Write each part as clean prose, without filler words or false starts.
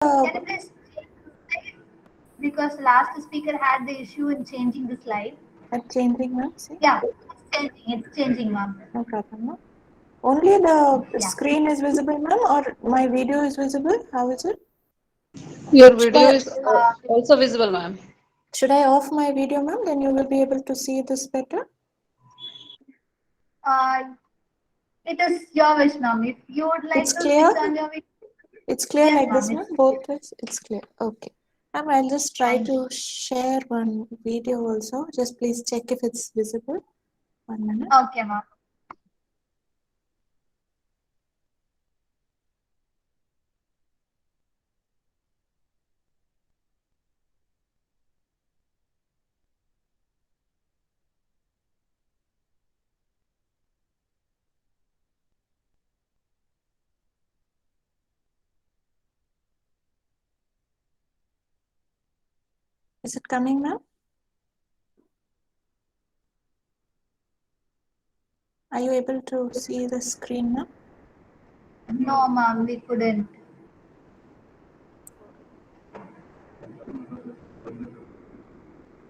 Can you please change the slide? Because last speaker had the issue in changing the slide. changing, ma'am? See? Yeah, it's changing. It's changing, ma'am. No problem, ma'am. Only the Yeah. screen is visible, ma'am, or my video is visible? How is it? Your Should video I, is Uh, also visible, ma'am. should I off my video, ma'am? Then you will be able to see this better. uh, it is your wish, ma'am. If you would like It's to switch clear? on your video, It's clear yes, like ma'am. this, ma'am? It's Both ways? It's clear. Okay. Ma'am, I'll just try thank you. to share one video also. Just please check if it's visible. 1 minute. Okay, ma'am. Is it coming, ma'am? Are you able to see the screen now? No, ma'am, we couldn't.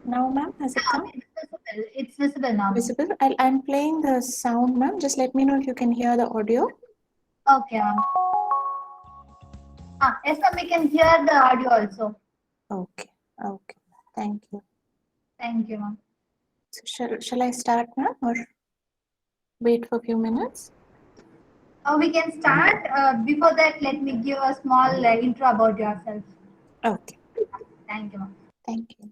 Now, ma'am, has it come? It's visible. It's visible now, ma'am. Visible? I'm playing the sound, ma'am. Just let me know if you can hear the audio. Okay, ma'am. Yes, ma'am, we can hear the audio also. Okay. Okay. Thank you. Thank you, ma'am. So shall I start, ma'am, or wait for a few minutes? We can start. Before that, let me give a small intro about yourself. Okay. Thank you, ma'am. Thank you.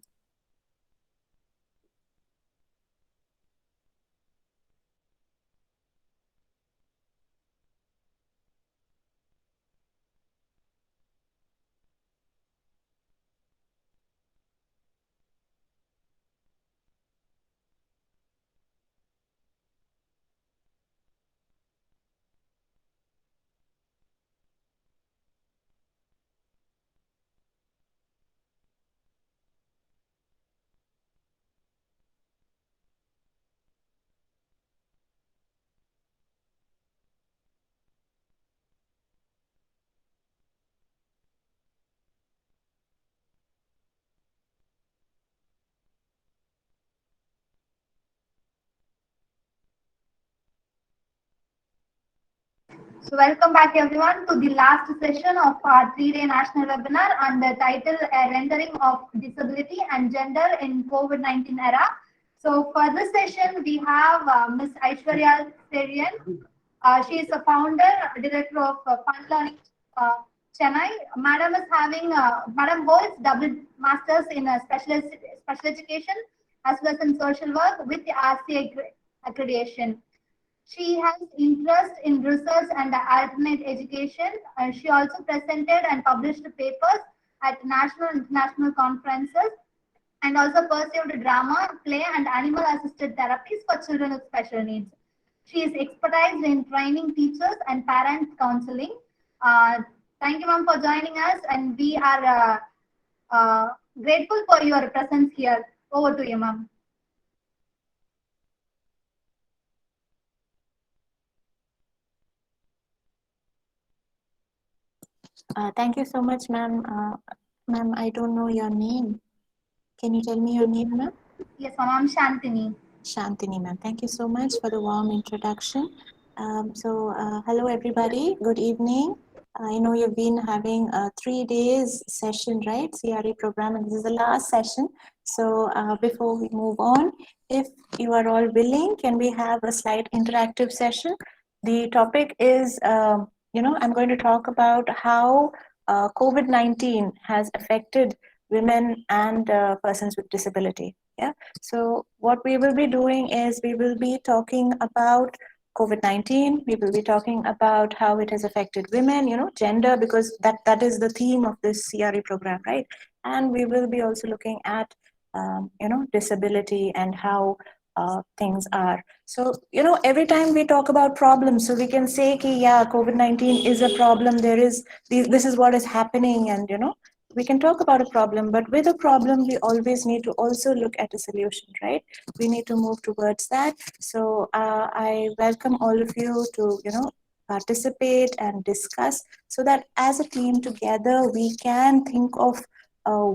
So welcome back everyone to the last session of our 3-day national webinar on the title Rendering of Disability and Gender in COVID-19 Era. So for this session, we have Ms. Aishwarya Serian. She is a founder, director of Fun Learning Chennai. Madam is having, Madam holds double masters in special education as well as in social work with the RCA accreditation. She has interest in research and alternate education. She also presented and published papers at national and international conferences and also pursued drama, play, and animal-assisted therapies for children with special needs. She is expertise in training teachers and parent counseling. Thank you, ma'am, for joining us, and we are grateful for your presence here. Over to you, ma'am. Thank you so much, ma'am. Ma'am, I don't know your name. Can you tell me your name, ma'am? Yes, ma'am. I'm Shantini. Shantini, ma'am. Thank you so much for the warm introduction. Hello, everybody. Good evening. I know you've been having a 3 days session, right? CRE program, and this is the last session. So before we move on, if you are all willing, can we have a slight interactive session? The topic is, I'm going to talk about how COVID-19 has affected women and persons with disability. Yeah. So what we will be doing is we will be talking about COVID-19. We will be talking about how it has affected women, gender, because that is the theme of this CRE program, right? And we will be also looking at, disability and how things are. So, every time we talk about problems, so we can say, yeah, COVID-19 is a problem. This is what is happening, and, we can talk about a problem, but with a problem, we always need to also look at a solution, right? We need to move towards that. So I welcome all of you to, participate and discuss so that as a team together we can think of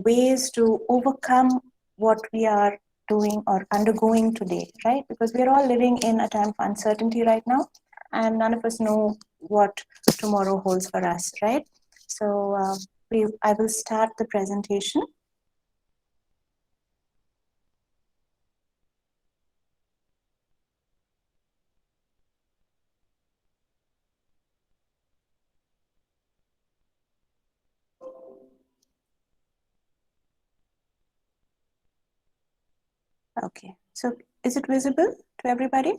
ways to overcome what we are doing or undergoing today, right? Because we're all living in a time of uncertainty right now, and none of us know what tomorrow holds for us, right? So I will start the presentation. Okay, so is it visible to everybody?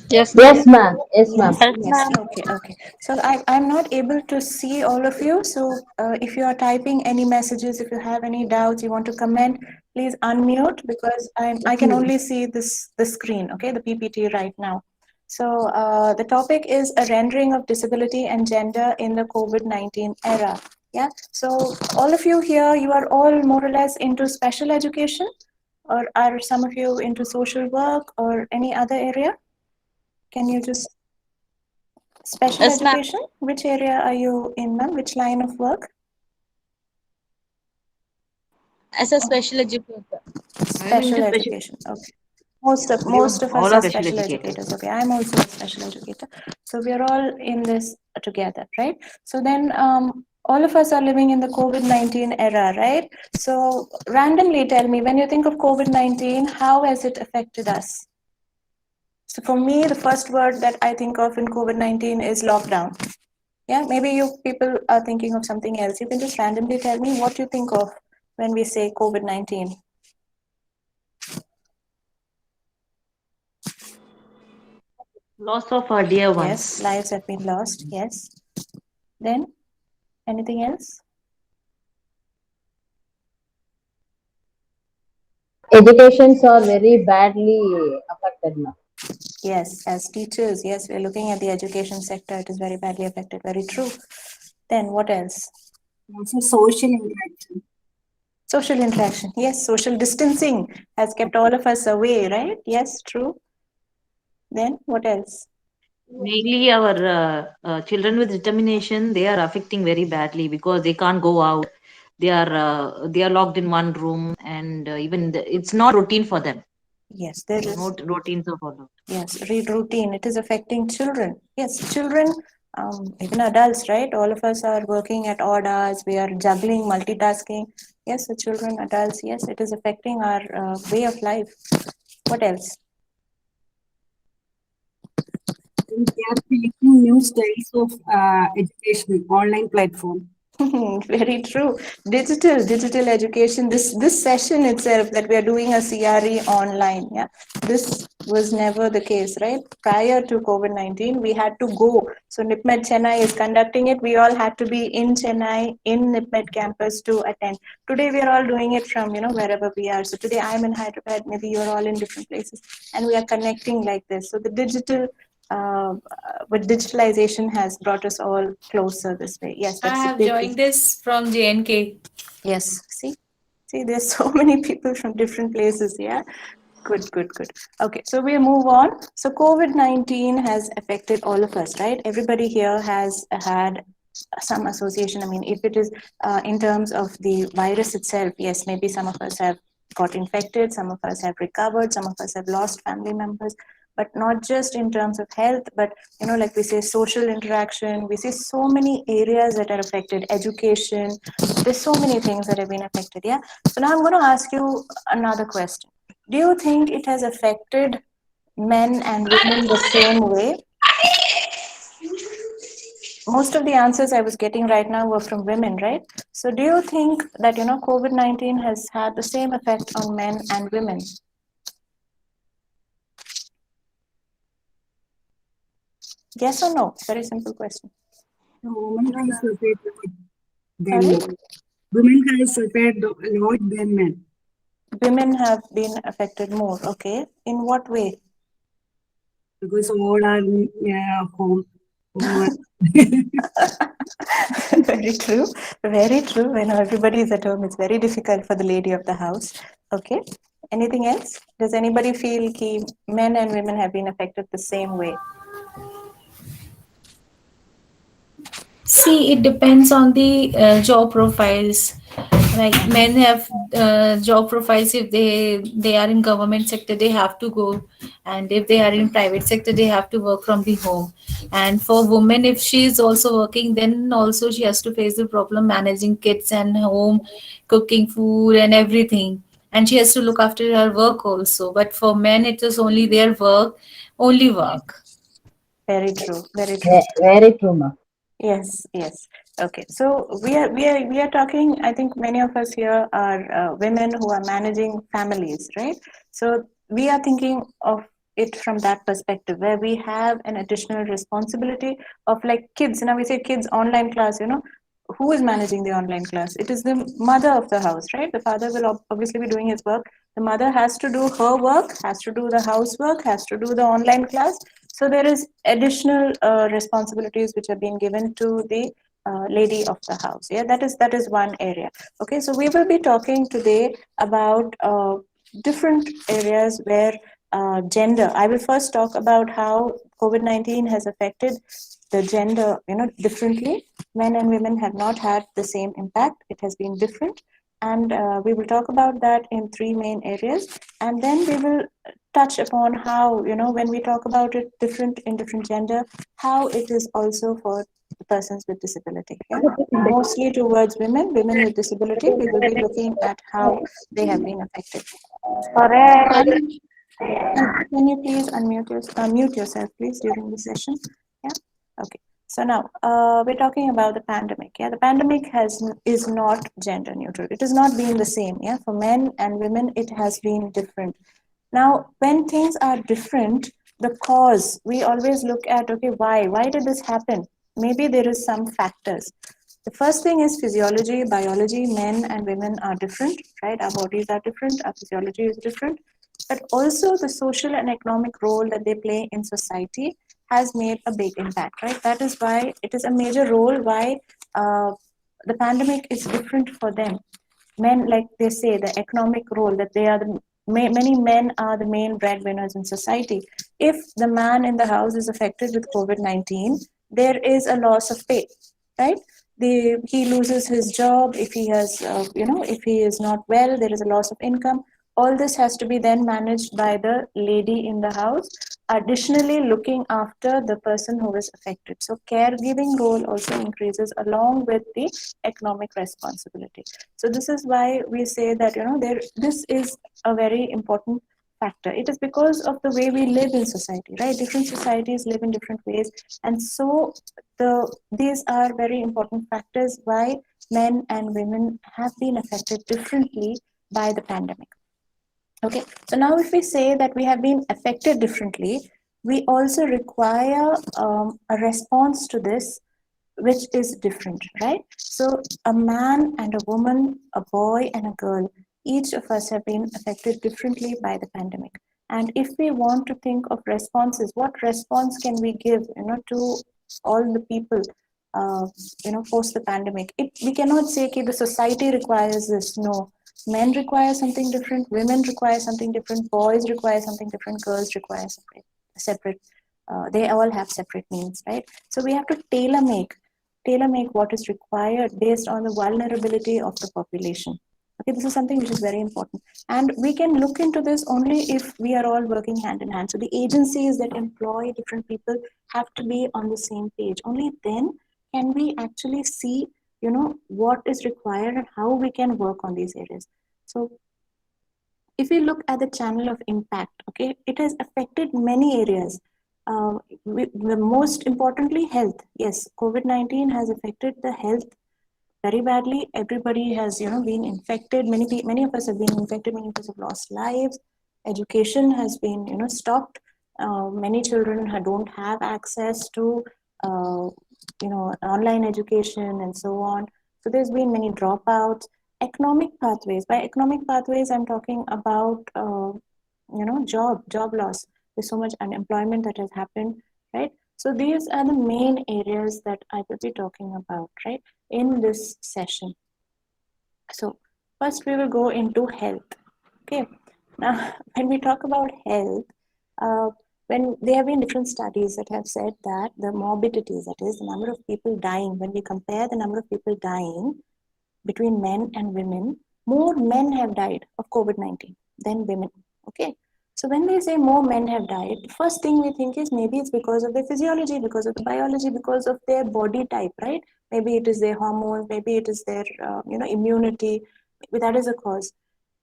Yes, Yes, ma'am. Yes, ma'am. Yes, yes. Okay, okay. So I'm not able to see all of you. So if you are typing any messages, if you have any doubts, you want to comment, please unmute because I can only see the screen, okay, the PPT right now. So the topic is a rendering of disability and gender in the COVID-19 era. Yeah. So all of you here, you are all more or less into special education, or are some of you into social work or any other area? Can you just special Yes, ma'am. education? Which area are you in, ma'am? Which line of work? As a special educator. I'm Special into special. education. Okay. Most of us All are are special special educators. educators. Okay, I'm also a special educator. So we're all in this together, right? So then all of us are living in the COVID-19 era, right? So randomly tell me, when you think of COVID-19, how has it affected us? So for me, the first word that I think of in COVID-19 is lockdown. Yeah, maybe you people are thinking of something else. You can just randomly tell me what you think of when we say COVID-19. Loss of our dear Yes, ones. lives have been lost. Yes. Then anything else? Educations are very badly affected now. Yes, as teachers, yes, we're looking at the education sector. It is very badly affected. Very true. Then what else? Also social interaction. Social interaction. Yes, social distancing has kept all of us away, right? Yes, true. Then what else? Mainly our children with determination, they are affecting very badly because they can't go out. They are locked in one room, and even it's not routine for them. Yes, there No is. routines are followed. Yes, read routine. It is affecting children. Yes, children, even adults, right? All of us are working at odd hours. We are juggling, multitasking. Yes, the children, adults. Yes, it is affecting our way of life. What else? And they are creating new styles of education, online platform. Very true. Digital education. This session itself that we are doing a CRE online. Yeah, this was never the case, right? Prior to COVID-19, we had to go. So NIPMED Chennai is conducting it. We all had to be in Chennai, in NIPMED campus to attend. Today we are all doing it from wherever we are. So today I'm in Hyderabad. Maybe you're all in different places, and we are connecting like this. So the digital but digitalization has brought us all closer this way. Yes, I that's a have big joined this from JNK. yes. See, there's so many people from different places. Yeah, good. Okay, so we move on. So COVID-19 has affected all of us, right? Everybody here has had some association. I mean, if it is in terms of the virus itself, yes, maybe some of us have got infected, some of us have recovered, some of us have lost family members, but not just in terms of health, but like we say, social interaction. We see so many areas that are affected, education. There's so many things that have been affected. Yeah. So now I'm going to ask you another question. Do you think it has affected men and women the same way? Most of the answers I was getting right now were from women, right? So do you think that, COVID-19 has had the same effect on men and women? Yes or no? Very simple question. So women has suffered Sorry? than women has suffered a lot than men Women have been affected more. Okay. In what way? because all are home. Homework. Very true. Very true. When everybody is at home, it's very difficult for the lady of the house. Okay. Anything else? Does anybody feel that men and women have been affected the same way? See, it depends on the job profiles. Like men have job profiles. If they are in government sector, they have to go, and if they are in private sector, they have to work from the home. And for women, if she is also working, then also she has to face the problem managing kids and home, cooking food and everything. And she has to look after her work also. But for men, it is only their work, only work. Very true. Very true. Very true, ma'am. Yes, yes. Okay. So we are talking, I think many of us here are women who are managing families, right? So we are thinking of it from that perspective where we have an additional responsibility of like kids. Now we say kids online class, who is managing the online class? It is the mother of the house, right? The father will obviously be doing his work. The mother has to do her work, has to do the housework, has to do the online class. So there is additional responsibilities which are being given to the lady of the house. Yeah, that is one area. Okay, so we will be talking today about different areas where gender. I will first talk about how COVID-19 has affected the gender, differently. Men and women have not had the same impact. It has been different. And we will talk about that in three main areas. And then we will touch upon how, when we talk about it different in different gender, how it is also for the persons with disability. Yeah? Mostly towards women with disability, we will be looking at how they have been affected. Can you please unmute yourself, please, during the session? Yeah. Okay. So now we're talking about the pandemic. Yeah, the pandemic is not gender neutral. It has not been the same. Yeah, for men and women, it has been different. Now, when things are different, the cause we always look at. Okay, why? Why did this happen? Maybe there is some factors. The first thing is physiology, biology. Men and women are different, right? Our bodies are different. Our physiology is different, but also the social and economic role that they play in society has made a big impact, right? That is why it is a major role why the pandemic is different for them. Men, like they say, the economic role that they are the many men are the main breadwinners in society. If the man in the house is affected with COVID-19, there is a loss of pay, right? He loses his job if he has, if he is not well, there is a loss of income. All this has to be then managed by the lady in the house, additionally looking after the person who is affected. So caregiving role also increases along with the economic responsibility. So this is why we say that, this is a very important factor. It is because of the way we live in society, right? Different societies live in different ways. And so these are very important factors why men and women have been affected differently by the pandemic. Okay, so now if we say that we have been affected differently, we also require a response to this, which is different, right? So a man and a woman, a boy and a girl, each of us have been affected differently by the pandemic. And if we want to think of responses, what response can we give, to all the people, post the pandemic? We cannot say, okay, the society requires this. No, men require something different, women require something different, boys require something different, girls require separate. They all have separate needs, right? So we have to tailor make what is required based on the vulnerability of the population. Okay, this is something which is very important. And we can look into this only if we are all working hand in hand. So the agencies that employ different people have to be on the same page. Only then can we actually see, what is required and how we can work on these areas. So if we look at the channel of impact, okay, it has affected many areas. The most importantly, health. Yes, COVID-19 has affected the health very badly. Everybody has, been infected. Many of us have been infected. Many of us have lost lives. Education has been, stopped. Many children don't have access to, online education and so on. So there's been many dropouts. Economic pathways. By economic pathways, I'm talking about, job loss. There's so much unemployment that has happened, right? So these are the main areas that I will be talking about, right, in this session. So first we will go into health. Okay. Now, when we talk about health, when there have been different studies that have said that the morbidities, that is the number of people dying, when we compare the number of people dying between men and women, more men have died of COVID-19 than women. Okay. So when we say more men have died, the first thing we think is maybe it's because of their physiology, because of the biology, because of their body type, right? Maybe it is their hormones, maybe it is their immunity. That is a cause.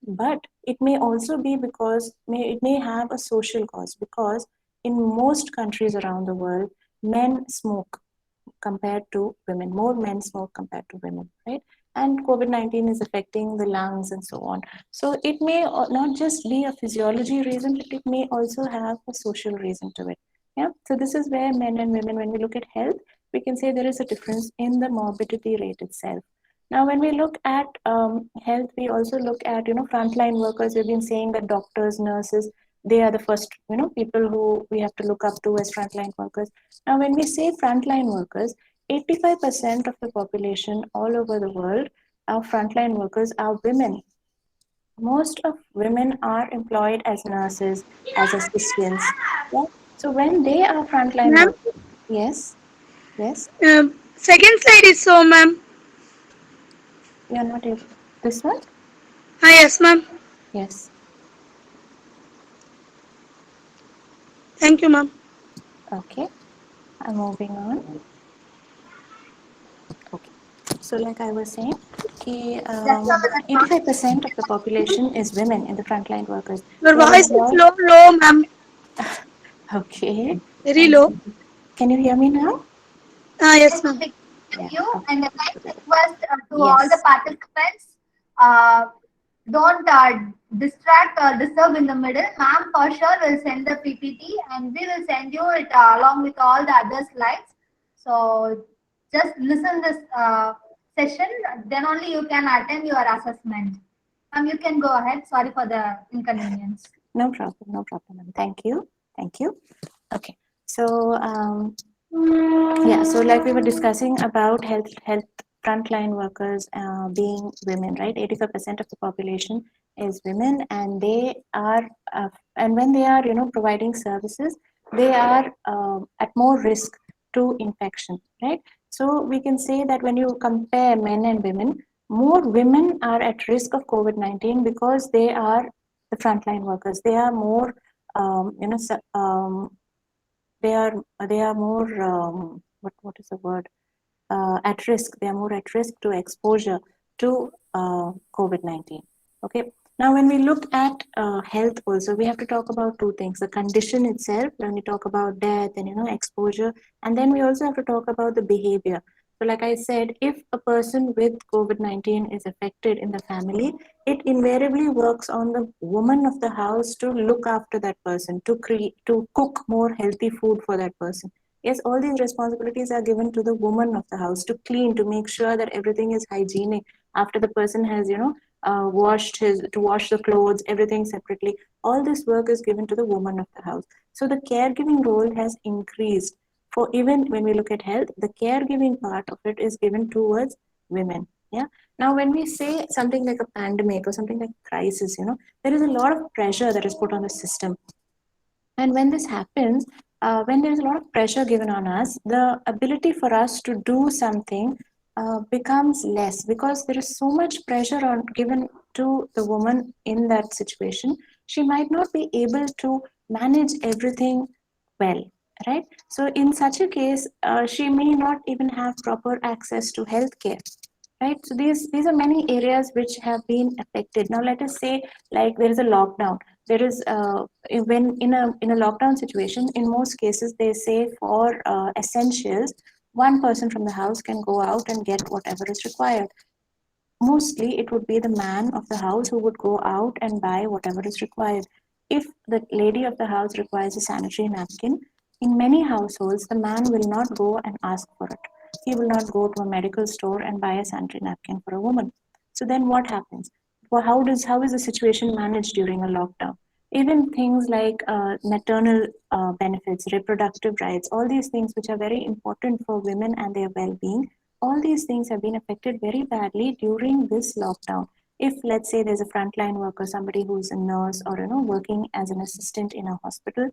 But it may also be because it may have a social cause, because in most countries around the world, men smoke compared to women. More men smoke compared to women, right? And COVID-19 is affecting the lungs and so on. So it may not just be a physiology reason, but it may also have a social reason to it. Yeah. So this is where men and women, when we look at health, we can say there is a difference in the morbidity rate itself. Now, when we look at health, we also look at, frontline workers. We've been saying that doctors, nurses, they are the first, people who we have to look up to as frontline workers. Now, when we say frontline workers, 85% of the population all over the world, our frontline workers are women. Most of women are employed as nurses, as assistants. Yeah? So when they are frontline Ma'am, workers, yes, yes, second slide is so, ma'am. you're not able. This one? Yes, ma'am. Yes. Thank you, ma'am. Okay. I'm moving on. Okay. So like I was saying, Just a minute, ma'am. 85% of the population is women in the frontline workers. Your They are voice is employed. low, ma'am. Okay. Very low. Can you hear me now? Yes, Yes, ma'am. we can Yeah. hear you. Okay. And a kind request to all the Yes. participants, don't distract or disturb in the middle. Ma'am for sure will send the PPT and we will send you it along with all the other slides. So just listen this session, then only you can attend your assessment. You can go ahead. Sorry for the inconvenience. No problem. No problem. Thank you. Thank you. Okay. So yeah. So like we were discussing about health frontline workers being women, right? 85% of the population is women, and they are and when they are providing services, they are at more risk to infection, right? So we can say that when you compare men and women, more women are at risk of COVID-19 because they are the frontline workers. They are more they are more what is the word, at risk. They are more at risk to exposure to COVID-19. Okay. Now, when we look at health, also we have to talk about two things: the condition itself, when we talk about death and exposure, and then we also have to talk about the behavior. So, like I said, if a person with COVID-19 is affected in the family, it invariably works on the woman of the house to look after that person, to cook more healthy food for that person. Yes, all these responsibilities are given to the woman of the house, to clean, to make sure that everything is hygienic after the person has, to wash the clothes, everything separately. All this work is given to the woman of the house. So the caregiving role has increased. For even when we look at health, the caregiving part of it is given towards women. Yeah. Now, when we say something like a pandemic or something like crisis, there is a lot of pressure that is put on the system. And when this happens, when there's a lot of pressure given on us, the ability for us to do something becomes less, because there is so much pressure given to the woman in that situation. She might not be able to manage everything well, right? So in such a case, she may not even have proper access to healthcare. Right, so these are many areas which have been affected. Now, let us say, like, there is a lockdown. There is when in a lockdown situation, in most cases, they say for essentials, one person from the house can go out and get whatever is required. Mostly, it would be the man of the house who would go out and buy whatever is required. If the lady of the house requires a sanitary napkin, in many households, the man will not go and ask for it. He will not go to a medical store and buy a sanitary napkin for a woman. So then what happens? Well, how is the situation managed during a lockdown? Even things like maternal benefits, reproductive rights, all these things which are very important for women and their well-being, all these things have been affected very badly during this lockdown. If, let's say, there's a frontline worker, somebody who's a nurse or working as an assistant in a hospital,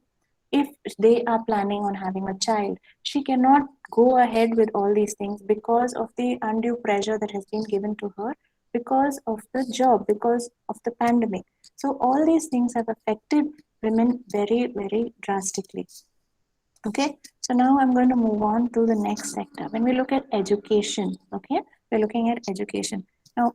if they are planning on having a child, she cannot go ahead with all these things because of the undue pressure that has been given to her because of the job, because of the pandemic. So all these things have affected women very, very drastically. Okay, so now I'm going to move on to the next sector. When we look at education, okay, we're looking at education. Now,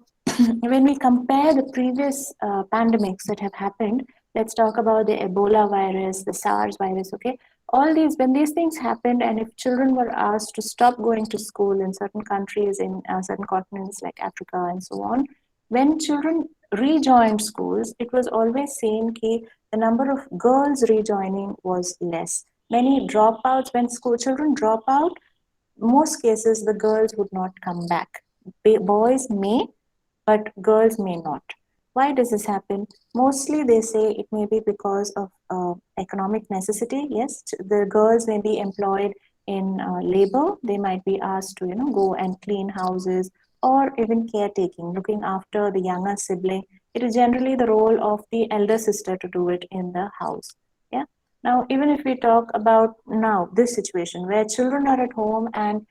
when we compare the previous pandemics that have happened, let's talk about the Ebola virus, the SARS virus, okay. All these, when these things happened, and if children were asked to stop going to school in certain countries, in certain continents like Africa and so on, when children rejoined schools, it was always seen that the number of girls rejoining was less. Many dropouts, when school children drop out, most cases the girls would not come back. Boys may, but girls may not. Why does this happen? Mostly they say it may be because of economic necessity. Yes, the girls may be employed in labor. They might be asked to, go and clean houses or even caretaking, looking after the younger sibling. It is generally the role of the elder sister to do it in the house. Yeah. Now, even if we talk about now this situation where children are at home and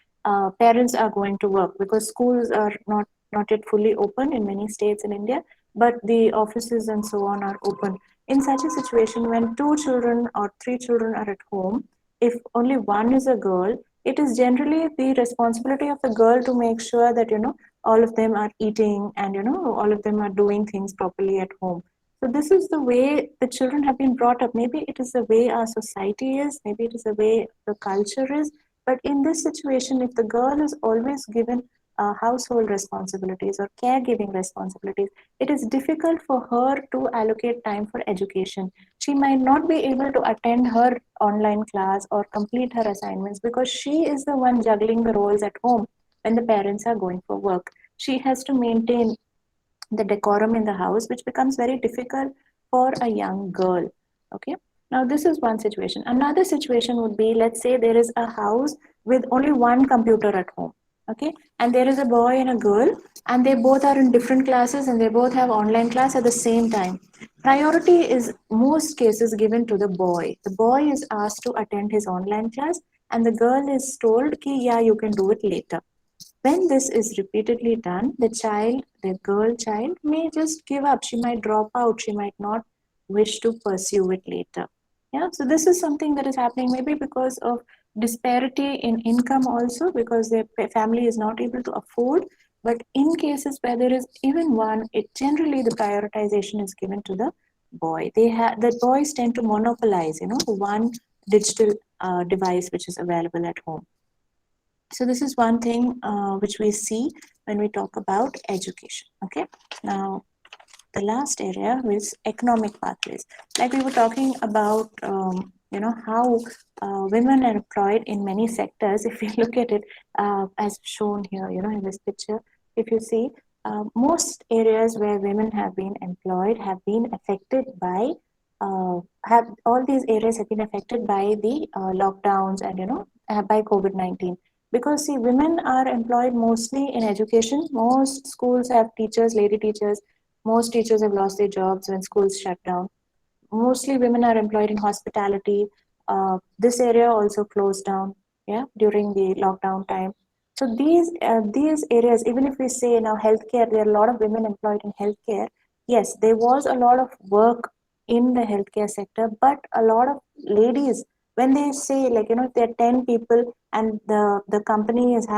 parents are going to work because schools are not yet fully open in many states in India, but the offices and so on are open. In such a situation, when 2 children or 3 children are at home, if only one is a girl, it is generally the responsibility of the girl to make sure that all of them are eating and all of them are doing things properly at home. So this is the way the children have been brought up. Maybe it is the way our society is, maybe it is the way the culture is. But in this situation, if the girl is always given household responsibilities or caregiving responsibilities, it is difficult for her to allocate time for education. She might not be able to attend her online class or complete her assignments because she is the one juggling the roles at home when the parents are going for work. She has to maintain the decorum in the house, which becomes very difficult for a young girl. Okay. Now, this is one situation. Another situation would be, let's say there is a house with only one computer at home. Okay. And there is a boy and a girl, and they both are in different classes and they both have online class at the same time. Priority is most cases given to the boy. The boy is asked to attend his online class, and the girl is told, ki, yeah, you can do it later. When this is repeatedly done, the girl child may just give up. She might drop out. She might not wish to pursue it later. Yeah, so this is something that is happening maybe because of disparity in income also, because their family is not able to afford. But in cases where there is even one, it generally the prioritization is given to the boy. The boys tend to monopolize, one digital device which is available at home. So this is one thing which we see when we talk about education. Okay. Now, the last area is economic pathways. Like we were talking about, how women are employed in many sectors. If you look at it as shown here, in this picture, if you see, most areas where women have been employed have been affected by have all these areas have been affected by the lockdowns and by COVID-19. Because see, women are employed mostly in education. Most schools have teachers, lady teachers. Most teachers have lost their jobs when schools shut down. Mostly women are employed in hospitality. This area also closed down, yeah, during the lockdown time. So these areas, even if we say now healthcare, there are a lot of women employed in healthcare. Yes, there was a lot of work in the healthcare sector, but a lot of ladies, when they say like if there are 10 people and the company is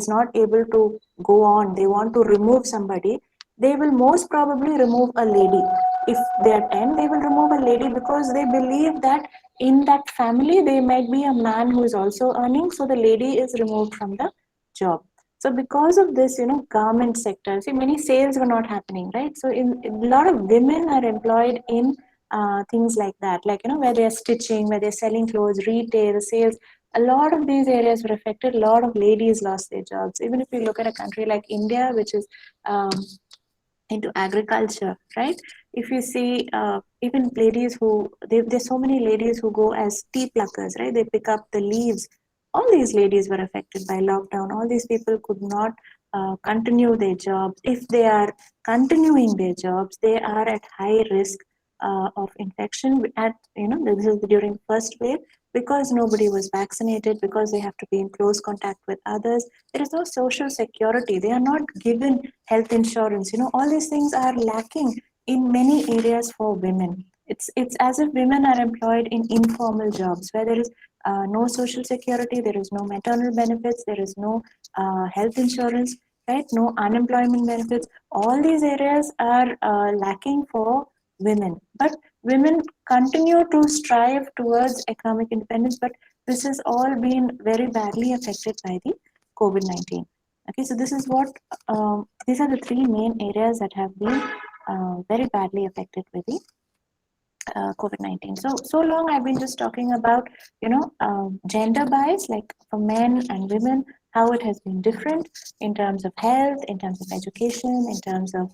not able to go on, they want to remove somebody, they will most probably remove a lady. If they are 10, they will remove a lady because they believe that in that family there might be a man who is also earning, so the lady is removed from the job. So because of this, garment sector, see, many sales were not happening, right? So a lot of women are employed in things like that, like where they're stitching, where they're selling clothes, retail, sales. A lot of these areas were affected. A lot of ladies lost their jobs. Even if you look at a country like India, which is into agriculture, right? If you see, even ladies there's so many ladies who go as tea pluckers, right? They pick up the leaves. All these ladies were affected by lockdown. All these people could not continue their jobs. If they are continuing their jobs, they are at high risk of infection at, this is during the first wave, because nobody was vaccinated, because they have to be in close contact with others. There is no social security. They are not given health insurance. All these things are lacking in many areas for women. It's as if women are employed in informal jobs where there is no social security, there is no maternal benefits, there is no health insurance, right? No unemployment benefits. All these areas are lacking for women. But women continue to strive towards economic independence, but this has all been very badly affected by the COVID-19. Okay, so this is what, these are the three main areas that have been very badly affected with the COVID-19. So long I've been just talking about, gender bias, like for men and women, how it has been different in terms of health, in terms of education, in terms of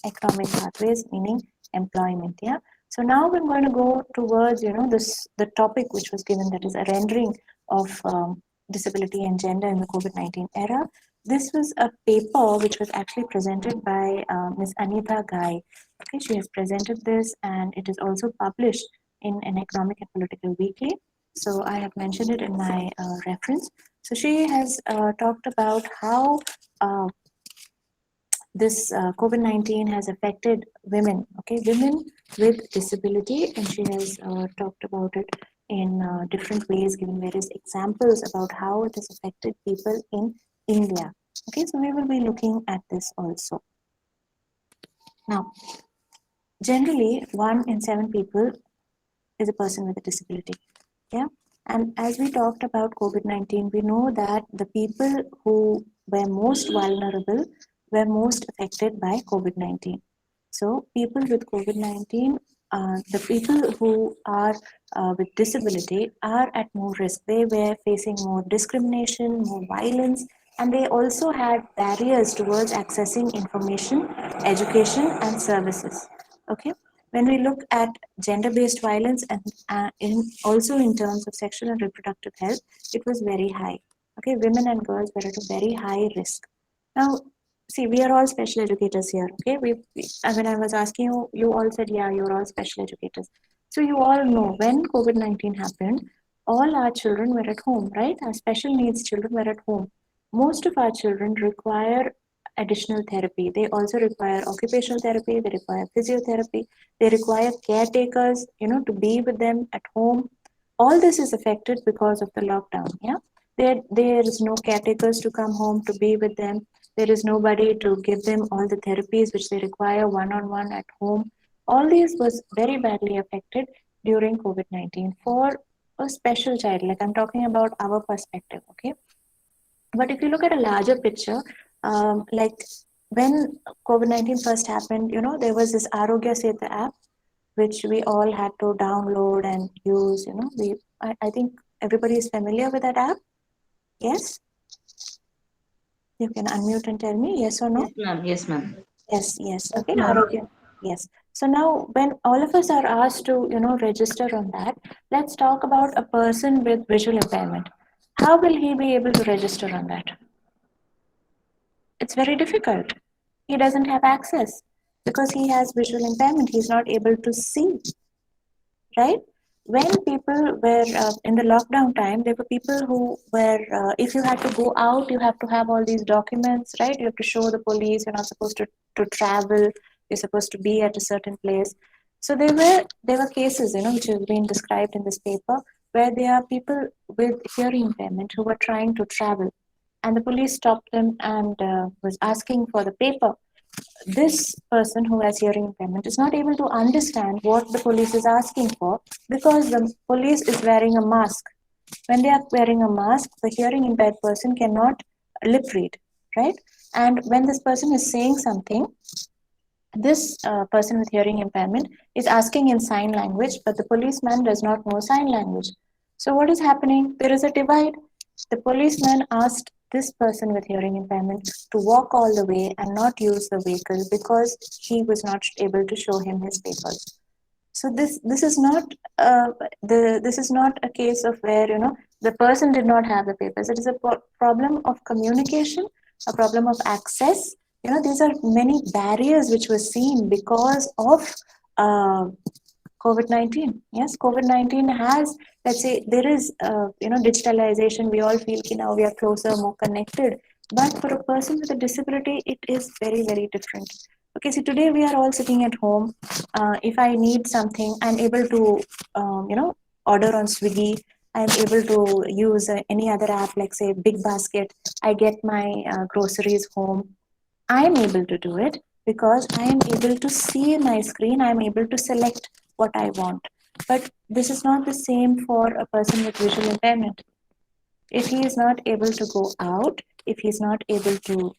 economic pathways, meaning employment. Yeah. So now we're going to go towards, the topic which was given, that is a rendering of disability and gender in the COVID-19 era. This was a paper which was actually presented by Ms. Anita Ghai. Okay, she has presented this, and it is also published in an Economic and Political Weekly. So I have mentioned it in my reference. So she has talked about how this COVID-19 has affected women, okay, women with disability, and she has talked about it in different ways, given various examples about how it has affected people in India. Okay, so we will be looking at this also. Now, generally, 1 in 7 people is a person with a disability. Yeah. And as we talked about COVID-19, we know that the people who were most vulnerable were most affected by COVID-19. So people with COVID-19, the people who are with disability are at more risk. They were facing more discrimination, more violence, and they also had barriers towards accessing information, education, and services. Okay. When we look at gender-based violence and also in terms of sexual and reproductive health, it was very high. Okay, women and girls were at a very high risk. Now, see, we are all special educators here. Okay, when I was asking you, you all said, yeah, you're all special educators. So you all know when COVID-19 happened, all our children were at home, right? Our special needs children were at home. Most of our children require additional therapy. They also require occupational therapy, they require physiotherapy, they require caretakers, to be with them at home. All this is affected because of the lockdown. Yeah, there is no caretakers to come home to be with them. There is nobody to give them all the therapies which they require one-on-one at home. All these was very badly affected during COVID-19 for a special child. Like I'm talking about our perspective, okay? But if you look at a larger picture, like when COVID-19 first happened, there was this Arogya Setu app, which we all had to download and use. I think everybody is familiar with that app. Yes? You can unmute and tell me yes or no. Yes, ma'am. Yes, ma'am. Yes. Okay, Arogya. Yes. So now when all of us are asked to, register on that, let's talk about a person with visual impairment. How will he be able to register on that? It's very difficult. He doesn't have access because he has visual impairment. He's not able to see, right? When people were in the lockdown time, there were people who were, if you had to go out, you have to have all these documents, right? You have to show the police, you're not supposed to travel, you're supposed to be at a certain place. So there were cases, which have been described in this paper, where there are people with hearing impairment who were trying to travel, and the police stopped them and was asking for the paper. This person who has hearing impairment is not able to understand what the police is asking for because the police is wearing a mask. When they are wearing a mask, the hearing impaired person cannot lip read, right? And when this person is saying something, this person with hearing impairment is asking in sign language, but the policeman does not know sign language. So what is happening? There is a divide. The policeman asked this person with hearing impairment to walk all the way and not use the vehicle because he was not able to show him his papers. So this is not this is not a case of where the person did not have the papers. It is a problem of communication, a problem of access. These are many barriers which were seen because of COVID-19. Yes, COVID-19 has, let's say, there is, digitalization. We all feel now we are closer, more connected. But for a person with a disability, it is very, very different. Okay, so today we are all sitting at home. If I need something, I'm able to, order on Swiggy. I'm able to use any other app, like say Big Basket. I get my groceries home. I am able to do it because I am able to see my screen. I am able to select what I want. But this is not the same for a person with visual impairment. If he is not able to go out, if he is not able to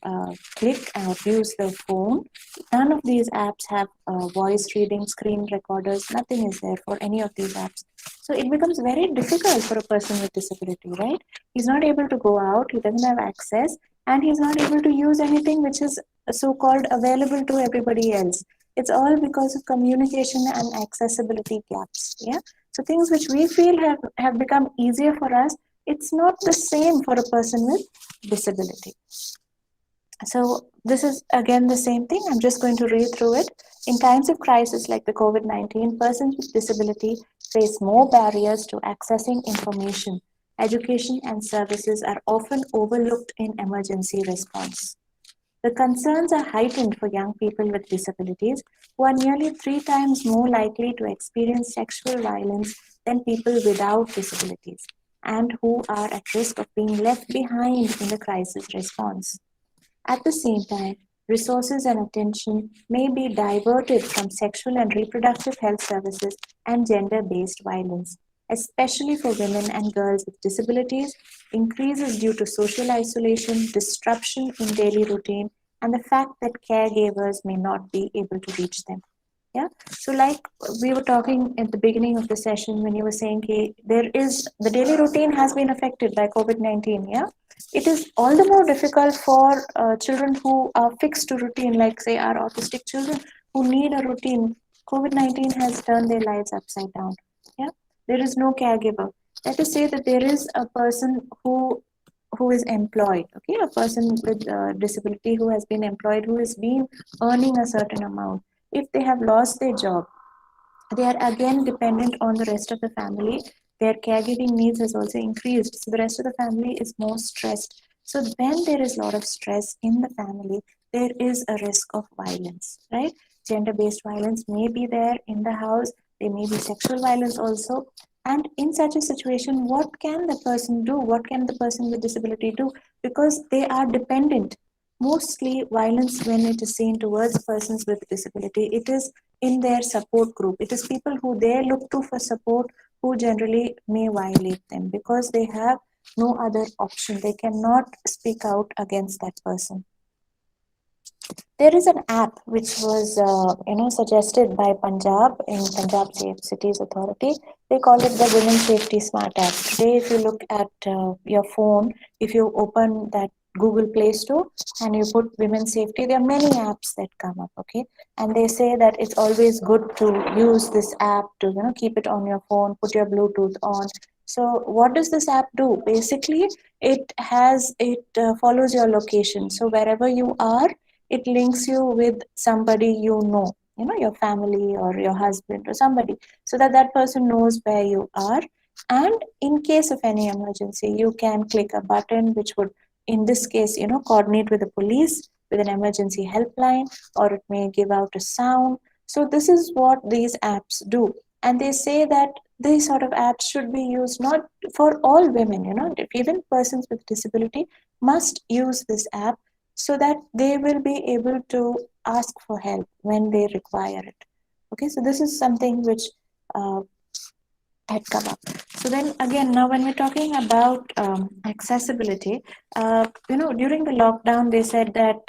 click or use the phone, none of these apps have voice reading, screen recorders, nothing is there for any of these apps. So it becomes very difficult for a person with disability, right? He's not able to go out, he doesn't have access, and he's not able to use anything which is so-called available to everybody else. It's all because of communication and accessibility gaps. Yeah. So things which we feel have become easier for us, it's not the same for a person with disability. So this is again the same thing. I'm just going to read through it. In times of crisis like the COVID-19, persons with disability face more barriers to accessing information. Education and services are often overlooked in emergency response. The concerns are heightened for young people with disabilities, who are nearly 3 times more likely to experience sexual violence than people without disabilities, and who are at risk of being left behind in the crisis response. At the same time, resources and attention may be diverted from sexual and reproductive health services and gender-based violence, especially for women and girls with disabilities. Increases due to social isolation, disruption in daily routine, and the fact that caregivers may not be able to reach them. Yeah. So like we were talking at the beginning of the session when you were saying, okay, the daily routine has been affected by COVID-19. Yeah. It is all the more difficult for children who are fixed to routine, like say our autistic children who need a routine. COVID-19 has turned their lives upside down. Yeah. There is no caregiver. Let us say that there is a person who is employed, okay, a person with disability who has been employed, who has been earning a certain amount. If they have lost their job, they are again dependent on the rest of the family. Their caregiving needs has also increased, so the rest of the family is more stressed. So when there is a lot of stress in the family, there is a risk of violence, right? Gender-based violence may be there in the house. There may be sexual violence also. And in such a situation, what can the person do? What can the person with disability do? Because they are dependent. Mostly violence, when it is seen towards persons with disability, it is in their support group. It is people who they look to for support who generally may violate them because they have no other option. They cannot speak out against that person. There is an app which was suggested by Punjab in Punjab Safe Cities Authority. They call it the Women Safety Smart App. Today, if you look at your phone, if you open that Google Play Store and you put women safety, there are many apps that come up, okay? And they say that it's always good to use this app to keep it on your phone, put your Bluetooth on. So what does this app do? Basically, it follows your location. So wherever you are, it links you with somebody your family or your husband or somebody, so that that person knows where you are. And in case of any emergency, you can click a button which would, in this case, coordinate with the police, with an emergency helpline, or it may give out a sound. So this is what these apps do. And they say that these sort of apps should be used not for all women, even persons with disability must use this app so that they will be able to ask for help when they require it. Okay, so this is something which had come up. So then again, now when we're talking about accessibility, during the lockdown, they said that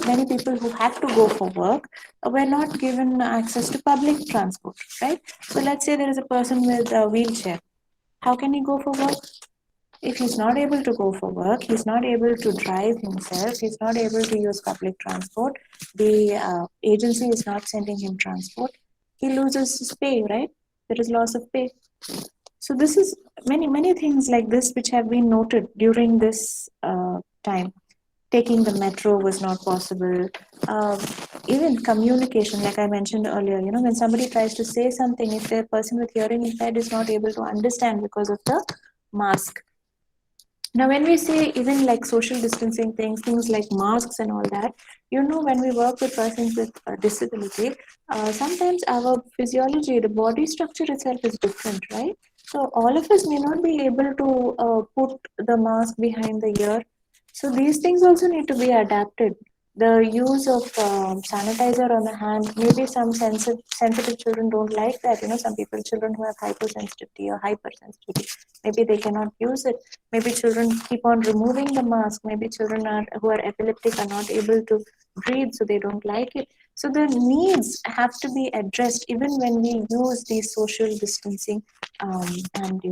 many people who had to go for work were not given access to public transport, right? So let's say there is a person with a wheelchair. How can he go for work? If he's not able to go for work, he's not able to drive himself, he's not able to use public transport, the agency is not sending him transport, he loses his pay, right? There is loss of pay. So this is many things like this which have been noted during this time. Taking the metro was not possible. even communication, like I mentioned earlier, when somebody tries to say something, if the person with hearing impaired is not able to understand because of the mask. Now, when we say even like social distancing things like masks and all that, when we work with persons with disability, sometimes our physiology, the body structure itself is different, right? So all of us may not be able to put the mask behind the ear. So these things also need to be adapted. The use of sanitizer on the hand, maybe some sensitive children don't like that. Some children who have hypersensitivity or hypersensitivity, maybe they cannot use it. Maybe children keep on removing the mask. Maybe children who are epileptic are not able to breathe, so they don't like it. So the needs have to be addressed even when we use these social distancing and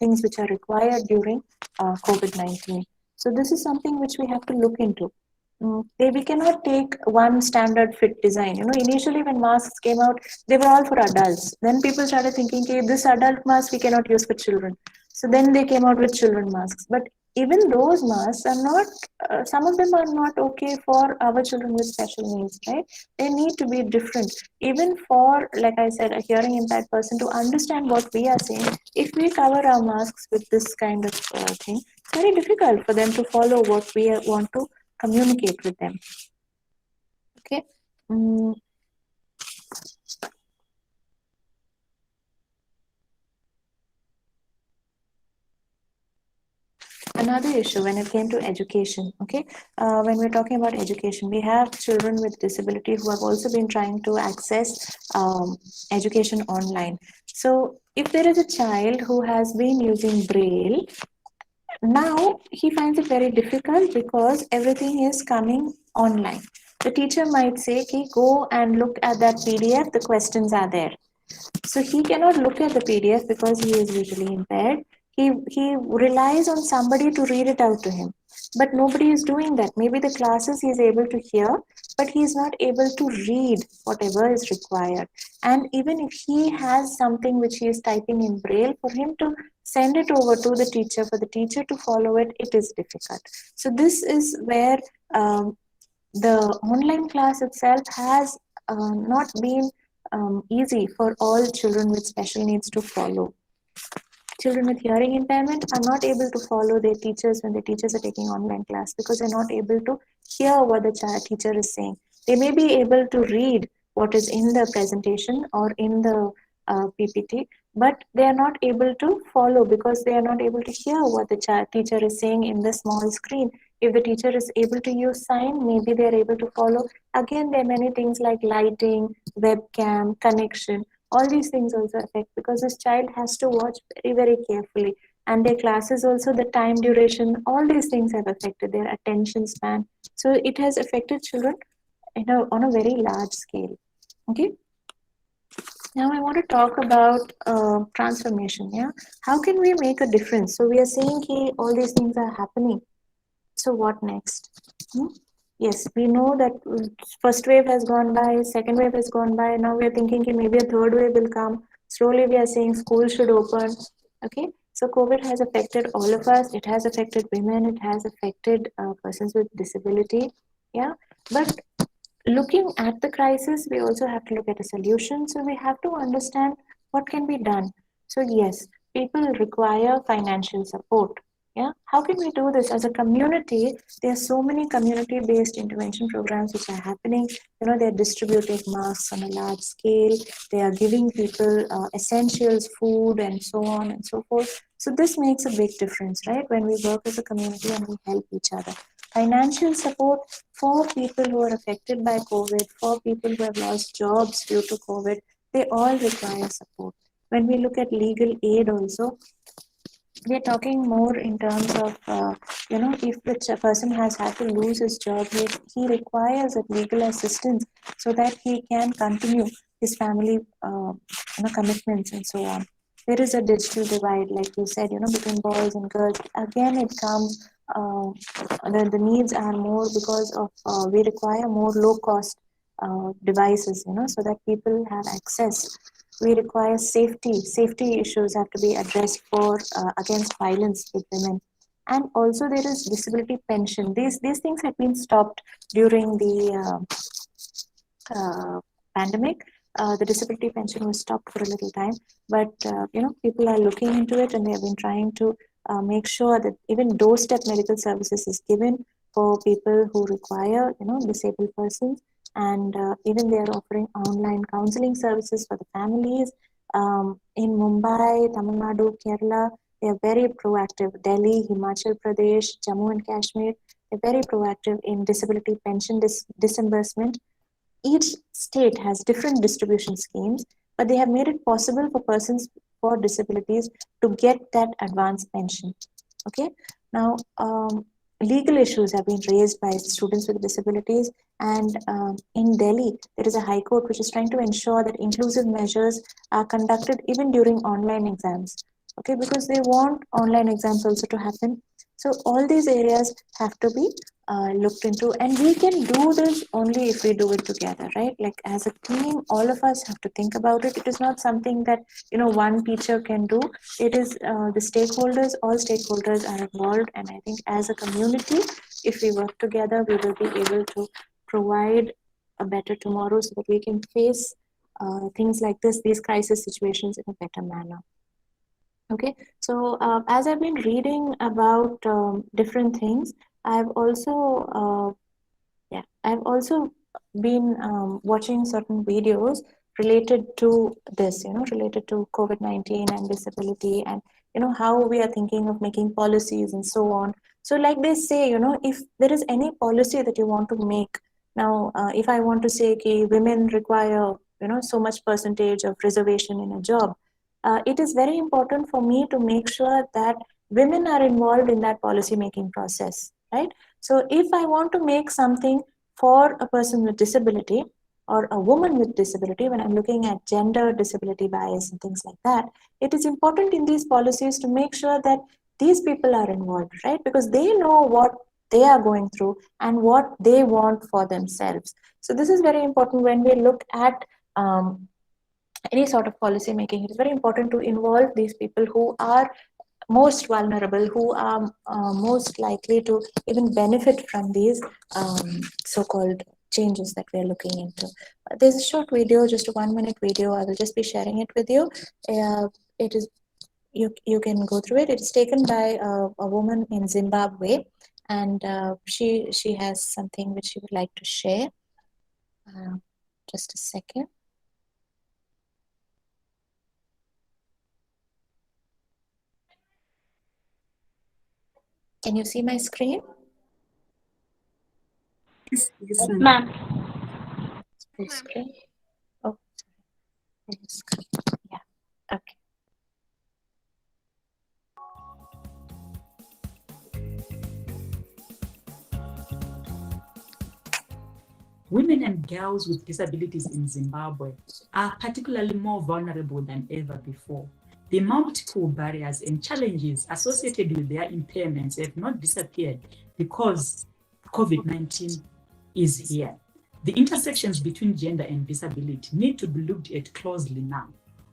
things which are required during COVID-19. So this is something which we have to look into. We cannot take one standard fit design. Initially when masks came out, they were all for adults. Then people started thinking, okay, this adult mask we cannot use for children. So then they came out with children masks. But even those masks are not, some of them are not okay for our children with special needs, right? They need to be different. Even for, like I said, a hearing impaired person to understand what we are saying, if we cover our masks with this kind of thing, it's very difficult for them to follow what we want to communicate with them. Okay. Another issue when it came to education, okay, when we're talking about education, we have children with disability who have also been trying to access education online. So if there is a child who has been using Braille, now he finds it very difficult because everything is coming online. The teacher might say, okay, go and look at that PDF, the questions are there. So he cannot look at the PDF because he is visually impaired. He relies on somebody to read it out to him. But nobody is doing that. Maybe the classes he is able to hear, but he is not able to read whatever is required. And even if he has something which he is typing in Braille, for him to send it over to the teacher, for the teacher to follow it, it is difficult. So this is where the online class itself has not been easy for all children with special needs to follow. Children with hearing impairment are not able to follow their teachers when the teachers are taking online class because they're not able to hear what the teacher is saying. They may be able to read what is in the presentation or in the PPT, but they are not able to follow because they are not able to hear what the teacher is saying in the small screen. If the teacher is able to use sign, maybe they are able to follow. Again, there are many things like lighting, webcam, connection. All these things also affect because this child has to watch very, very carefully. And their classes also, the time duration, all these things have affected their attention span. So it has affected children on a very large scale. Okay. Now I want to talk about transformation. Yeah, how can we make a difference? So we are saying, hey, all these things are happening. So what next? Yes, we know that first wave has gone by, second wave has gone by. Now we are thinking maybe a third wave will come. Slowly we are saying schools should open. Okay, so COVID has affected all of us. It has affected women. It has affected persons with disability. Yeah, but looking at the crisis, we also have to look at a solution. So we have to understand what can be done. So yes, people require financial support. Yeah, how can we do this as a community? There are so many community-based intervention programs which are happening. They're distributing masks on a large scale. They are giving people essentials, food, and so on and so forth. So this makes a big difference, right? When we work as a community and we help each other. Financial support for people who are affected by COVID, for people who have lost jobs due to COVID, they all require support. When we look at legal aid also, we're talking more in terms of, if the person has had to lose his job, he requires a legal assistance so that he can continue his family commitments and so on. There is a digital divide, like you said, between boys and girls. Again, it comes, the needs are more because of, we require more low cost devices, so that people have access. We require safety issues have to be addressed for against violence with women. And also there is disability pension. These things have been stopped during the pandemic, the disability pension was stopped for a little time, but people are looking into it, and they have been trying to make sure that even doorstep medical services is given for people who require, disabled persons, and even they are offering online counseling services for the families. In Mumbai, Tamil Nadu, Kerala, they are very proactive. Delhi, Himachal Pradesh, Jammu and Kashmir, they're very proactive in disability pension disbursement. Each state has different distribution schemes, but they have made it possible for persons for disabilities to get that advanced pension. Okay. Now, legal issues have been raised by students with disabilities, and in Delhi, there is a high court which is trying to ensure that inclusive measures are conducted even during online exams. Okay, because they want online exams also to happen. So all these areas have to be looked into, and we can do this only if we do it together, right? Like as a team, all of us have to think about it. It is not something that one teacher can do. It is the stakeholders. All stakeholders are involved, and I think as a community, if we work together, we will be able to provide a better tomorrow so that we can face things like this, these crisis situations, in a better manner. Okay, so as I've been reading about different things, I've also been watching certain videos related to this, related to COVID-19 and disability, and how we are thinking of making policies and so on. So like they say, if there is any policy that you want to make, now if I want to say, okay, women require so much percentage of reservation in a job, it is very important for me to make sure that women are involved in that policy making process, right? So if I want to make something for a person with disability or a woman with disability, when I'm looking at gender disability bias and things like that, it is important in these policies to make sure that these people are involved, right? Because they know what they are going through and what they want for themselves. So this is very important when we look at any sort of policy making. It is very important to involve these people who are most vulnerable, who are most likely to even benefit from these so-called changes that we are looking into. There's a short video, just a 1-minute video. I will just be sharing it with you. It is you can go through it. It is taken by a woman in Zimbabwe, and she has something which she would like to share. Just a second. Can you see my screen? Yes, yes, Ma'am. Full screen. Oh, sorry. Full screen. Yeah. Okay. Women and girls with disabilities in Zimbabwe are particularly more vulnerable than ever before. The multiple barriers and challenges associated with their impairments have not disappeared because COVID-19 is here. The intersections between gender and disability need to be looked at closely now.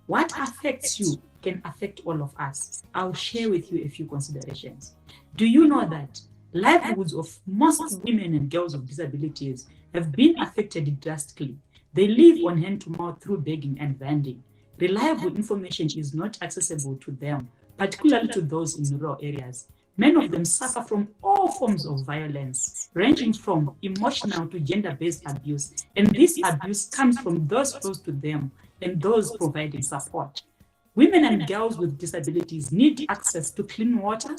What affects you can affect all of us. I'll share with you a few considerations. Do you know that livelihoods of most women and girls with disabilities have been affected drastically? They live on hand to mouth through begging and vending. Reliable information is not accessible to them, particularly to those in rural areas. Many of them suffer from all forms of violence, ranging from emotional to gender-based abuse, and this abuse comes from those close to them and those providing support. Women and girls with disabilities need access to clean water,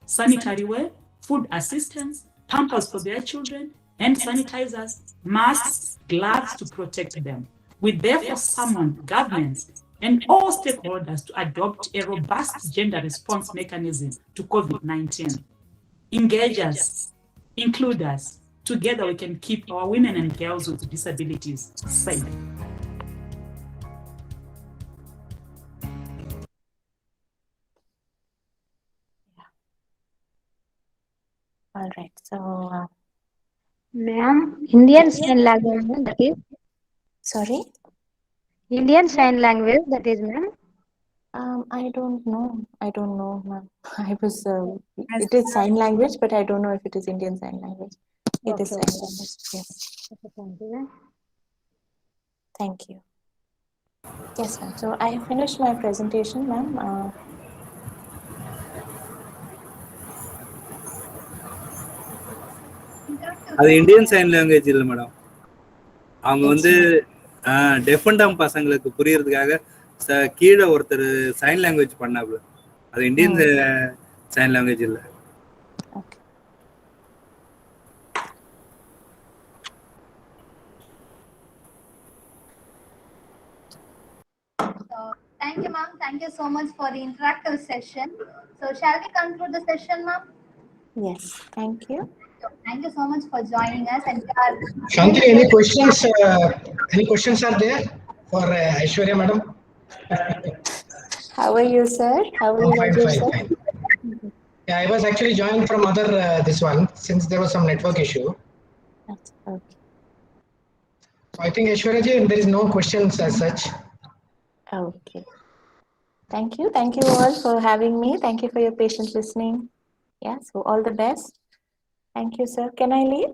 sanitary wear, food assistance, pampers for their children, hand sanitizers, masks, gloves to protect them. We therefore summon governments and all stakeholders to adopt a robust gender response mechanism to COVID-19. Engage us, include us. Together we can keep our women and girls with disabilities safe. All right. So, Ma'am, Indian Sign Language, ma'am, that is. sorry. Indian Sign Language, that is, ma'am. I don't know. I don't know, ma'am. I was. It is sign language, but I don't know if it is Indian Sign Language. It is sign language. Yes. Okay, thank you, ma'am. Thank you. Yes, ma'am. So I finished my presentation, ma'am. அது Indian sign language இல்லை madam. அவங்க வந்து deaf and dump பசங்களுக்கு புரியறதுக்காக கீழே ஒருத்தர் sign language பண்ணாப்புல. அது இந்தியன் சைன் லாங்குவேஜ் இல்லை. Thank you, ma'am. Thank you so much for the interactive session. So shall we conclude the session, ma'am? Yes, thank you. Thank you so much for joining us. And Shanti, any questions? Any questions are there for Aishwarya, madam? How are you, sir? How are you, fine. Yeah, I was actually joining from other this one since there was some network issue. Okay. So I think Aishwarya ji, there is no questions as such. Okay. Thank you. Thank you all for having me. Thank you for your patient listening. Yeah, so all the best. Thank you, sir. Can I leave?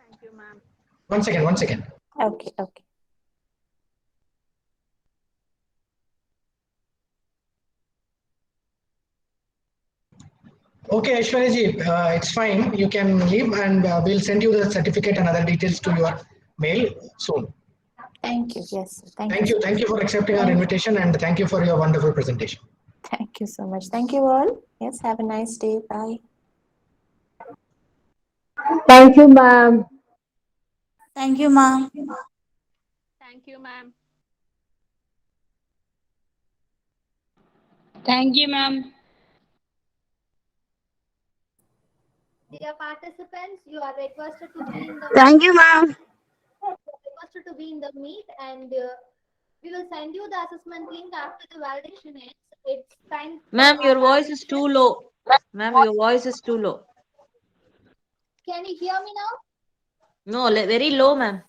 Thank you, ma'am. One second. Okay. Okay, Aishwarya ji, it's fine. You can leave and we'll send you the certificate and other details to your mail soon. Thank you. Yes. Thank you. Thank you for accepting our invitation and thank you for your wonderful presentation. Thank you so much. Thank you all. Yes, have a nice day. Bye. Thank you, ma'am. Thank you, ma'am. Thank you, ma'am. Thank you, ma'am. dear participants, you are requested to be in the Thank you, ma'am. meet, and we will send you the assessment link after the validation ends. It's time. Ma'am, your voice is too low. Ma'am, your voice is too low. Can you hear me now? No, very low, ma'am.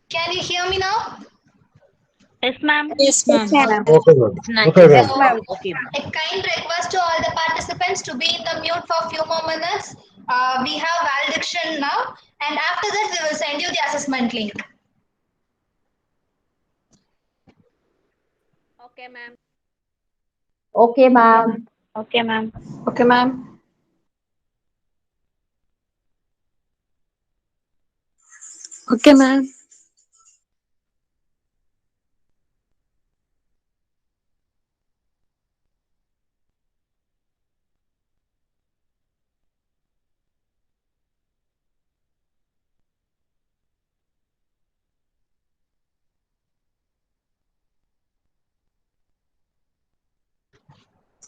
Can you hear me now? Yes, ma'am. Yes, ma'am. Okay, ma'am. Yes, ma'am. Okay, ma'am. A kind request to all the participants to be in the mute for a few more minutes. We have validation now, and after that we will send you the assessment link. Okay, ma'am. Okay, ma'am. Okay, ma'am. Okay, ma'am. Okay, ma'am.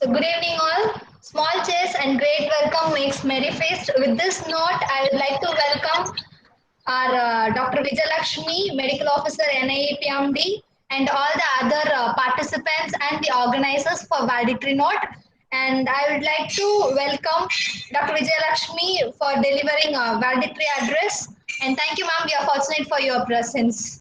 So good evening all. Small chairs and great welcome makes merry feast. With this note, I would like to welcome our Dr. Vijayalakshmi, Medical Officer, NIE PMD, and all the other participants and the organizers for valedictory note. And I would like to welcome Dr. Vijayalakshmi for delivering a valedictory address. And thank you, ma'am. We are fortunate for your presence.